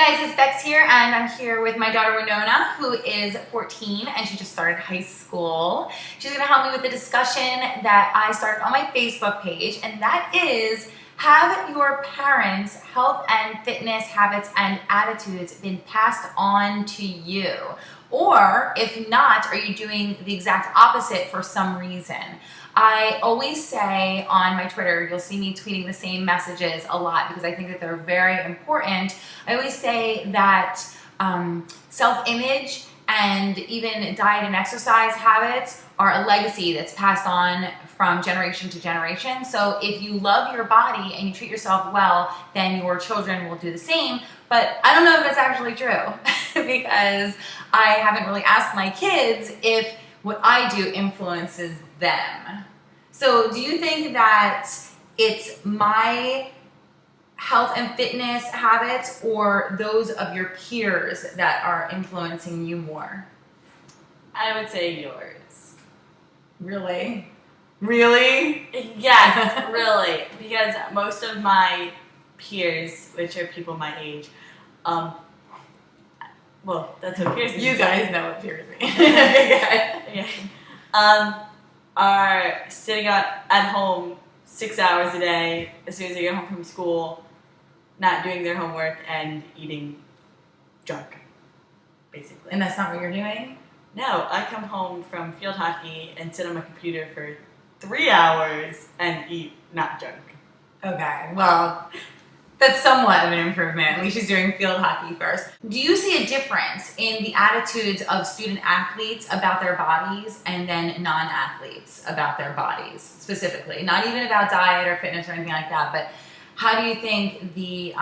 guys, it's Bex here, and I'm here with my daughter Winona, who is 14, and she just started high school. She's gonna help me with the discussion that I started on my Facebook page, and that is, have your parents' health and fitness habits and attitudes been passed on to you? Or if not, are you doing the exact opposite for some reason? I always say on my Twitter, you'll see me tweeting the same messages a lot because I think that they're very important. I always say that self-image and even diet and exercise habits are a legacy that's passed on from generation to generation. So if you love your body and you treat yourself well, then your children will do the same. But I don't know if that's actually true because I haven't really asked my kids if what I do influences them. So do you think that it's my health and fitness habits or those of your peers that are influencing you more? I would say yours. Really? Really? Yes, really. Because most of my peers, which are people my age, well, that's what peers mean. You guys know what peers mean. Yeah. Are sitting at home 6 hours a day as soon as they get home from school, not doing their homework and eating junk, basically. And that's not what you're doing? No, I come home from field hockey and sit on my computer for 3 hours and eat not junk. Okay, well, that's somewhat of an improvement. At least she's doing field hockey first. Do you see a difference in the attitudes of student athletes about their bodies and then non-athletes about their bodies specifically? Not even about diet or fitness or anything like that, but how do you think the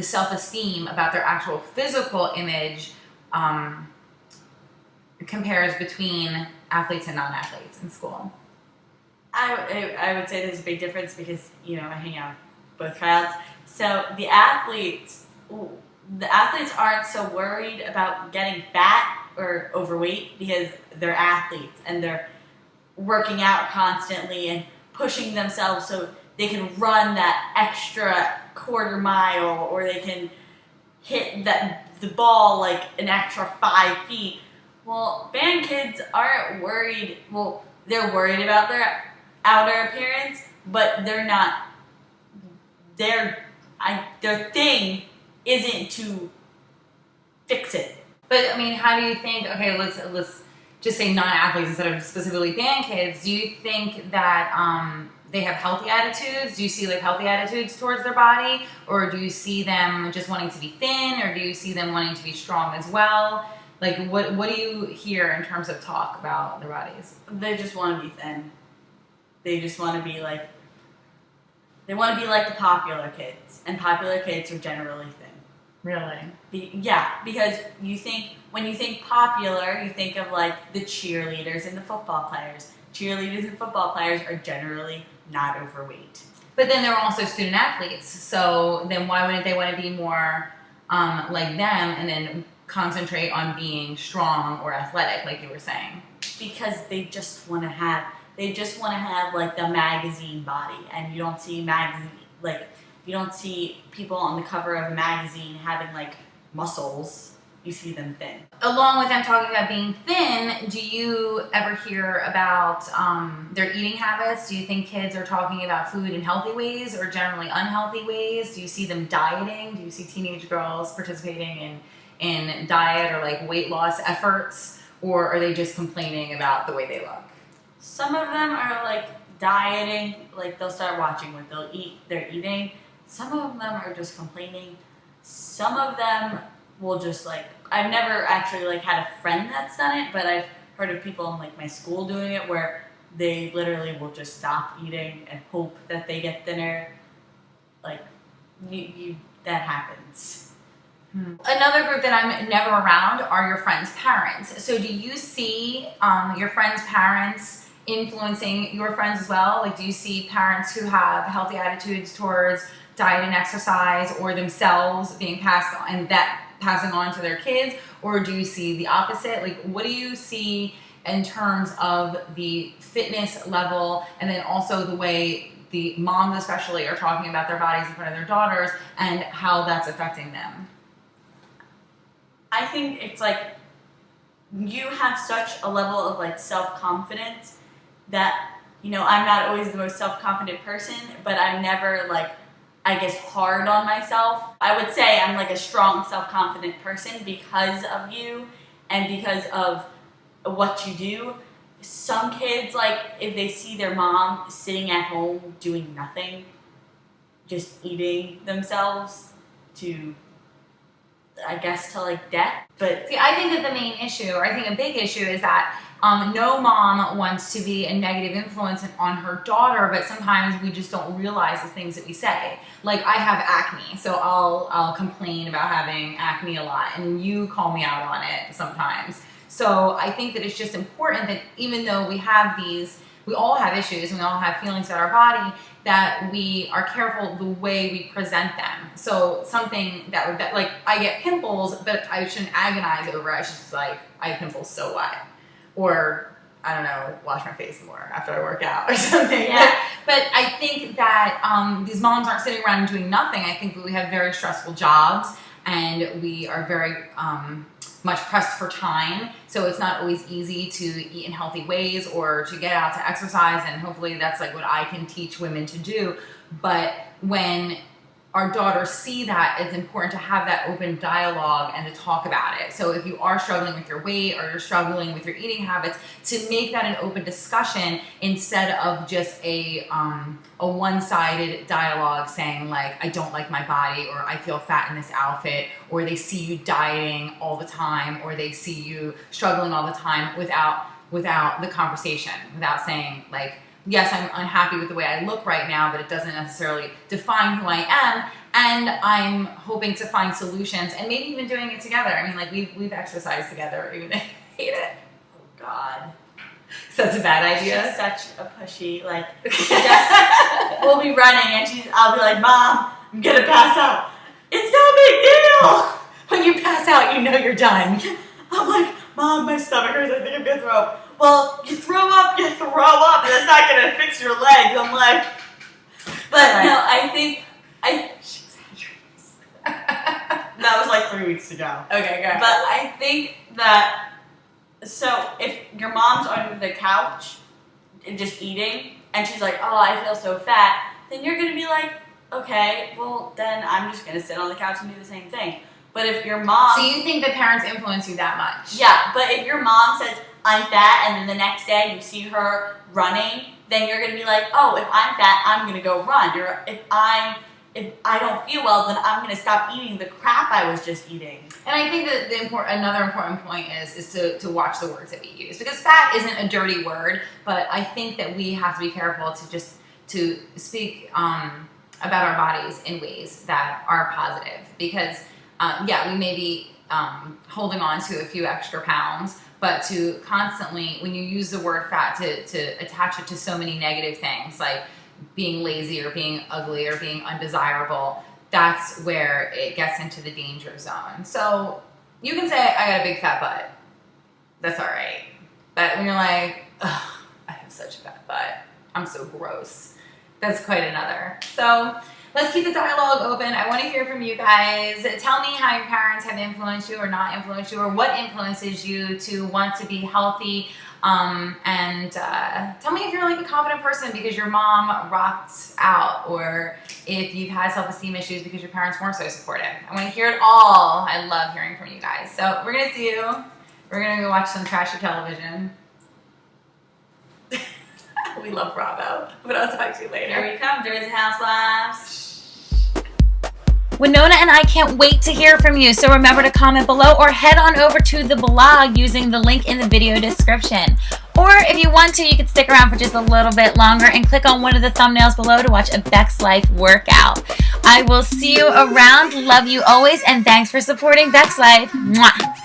self-esteem about their actual physical image compares between athletes and non-athletes in school? I would say there's a big difference because, I hang out with both crowds. So the athletes aren't so worried about getting fat or overweight because they're athletes and they're working out constantly and pushing themselves so they can run that extra quarter mile or they can hit the ball like an extra 5 feet. Well, band kids aren't worried. Well, they're worried about their outer appearance, but they're not. Their thing isn't to fix it. But I mean, how do you think? Okay, let's just say non-athletes instead of specifically band kids. Do you think that they have healthy attitudes? Do you see like healthy attitudes towards their body, or do you see them just wanting to be thin, or do you see them wanting to be strong as well? Like, what do you hear in terms of talk about their bodies? They just want to be thin. They just want to be like. They want to be like the popular kids, and popular kids are generally thin. Really? Because when you think popular, you think of like the cheerleaders and the football players. Cheerleaders and football players are generally not overweight. But then they're also student athletes, so then why wouldn't they want to be more like them and then concentrate on being strong or athletic, like you were saying? Because they just want to have like the magazine body, and you don't see people on the cover of a magazine having like muscles. You see them thin. Along with them talking about being thin, do you ever hear about their eating habits? Do you think kids are talking about food in healthy ways or generally unhealthy ways? Do you see them dieting? Do you see teenage girls participating in diet or like weight loss efforts? Or are they just complaining about the way they look? Some of them are like dieting, like they'll start watching what they're eating. Some of them are just complaining. Some of them will just like, I've never actually like had a friend that's done it, but I've heard of people in like my school doing it where they literally will just stop eating and hope that they get thinner. Like, that happens. Another group that I'm never around are your friends' parents. So do you see your friends' parents influencing your friends as well? Like, do you see parents who have healthy attitudes towards diet and exercise or themselves being passed on and that passing on to their kids? Or do you see the opposite? Like, what do you see in terms of the fitness level and then also the way the moms especially are talking about their bodies in front of their daughters and how that's affecting them? I think it's like you have such a level of like self-confidence that, you know, I'm not always the most self-confident person, but I'm never like, I guess, hard on myself. I would say I'm like a strong self-confident person because of you and because of what you do. Some kids, like, if they see their mom sitting at home doing nothing, just eating themselves to, I guess, to like death. But see, I think that the main issue, or I think a big issue, is that no mom wants to be a negative influence on her daughter, but sometimes we just don't realize the things that we say. Like, I have acne, so I'll complain about having acne a lot, and you call me out on it sometimes. So I think that it's just important that even though we all have issues, and we all have feelings about our body, that we are careful the way we present them. So something that like, I get pimples, but I shouldn't agonize over it. I should just like, I have pimples, so what? Or, I don't know, wash my face more after I work out or something. Yeah. But I think that these moms aren't sitting around doing nothing. I think that we have very stressful jobs, and we are very much pressed for time, so it's not always easy to eat in healthy ways or to get out to exercise, and hopefully that's like what I can teach women to do. But when our daughters see that, it's important to have that open dialogue and to talk about it. So if you are struggling with your weight or you're struggling with your eating habits, to make that an open discussion instead of just a one-sided dialogue saying like, I don't like my body, or I feel fat in this outfit, or they see you dieting all the time, or they see you struggling all the time without the conversation, without saying like, yes, I'm unhappy with the way I look right now, but it doesn't necessarily define who I am, and I'm hoping to find solutions, and maybe even doing it together. I mean, like, we've exercised together, even if I hate it. oh God, So that's a bad idea. she's such a pushy. Like, we'll be running, and I'll be like, Mom, I'm gonna pass out. It's no big deal. When you pass out, you know you're done. I'm like, Mom, my stomach hurts. I think I'm gonna throw up. Well, you throw up, and it's not gonna fix your legs. I'm like, but no, I think that was like 3 weeks ago. Okay, good. But I think that, so if your mom's on the couch and just eating, and she's like, oh, I feel so fat, then you're gonna be like, okay, well then I'm just gonna sit on the couch and do the same thing. But if your mom, So you think that parents influence you that much? yeah, but if your mom says, I'm fat, and then the next day you see her running, then you're gonna be like, oh, if I'm fat, I'm gonna go run. If I don't feel well, then I'm gonna stop eating the crap I was just eating. And I think that another important point is to watch the words that we use, because fat isn't a dirty word, but I think that we have to be careful to speak about our bodies in ways that are positive, because we may be holding on to a few extra pounds, but to constantly, when you use the word fat, to attach it to so many negative things, like being lazy or being ugly or being undesirable, that's where it gets into the danger zone. So you can say, I got a big fat butt. That's all right. But when you're like, ugh, I have such a fat butt, I'm so gross, that's quite another. So let's keep the dialogue open. I want to hear from you guys. Tell me how your parents have influenced you or not influenced you, or what influences you to want to be healthy. And tell me if you're like a confident person because your mom rocked out, or if you've had self-esteem issues because your parents weren't so supportive. I want to hear it all. I love hearing from you guys. So we're going to see you. We're going to go watch some trashy television. We love Bravo. But I'll talk to you later. Here we come, Jersey Housewives. Winona and I can't wait to hear from you, so remember to comment below or head on over to the blog using the link in the video description. Or if you want to, you can stick around for just a little bit longer and click on one of the thumbnails below to watch a Bexlife workout. I will see you around. Love you always, and thanks for supporting Bexlife. Mwah.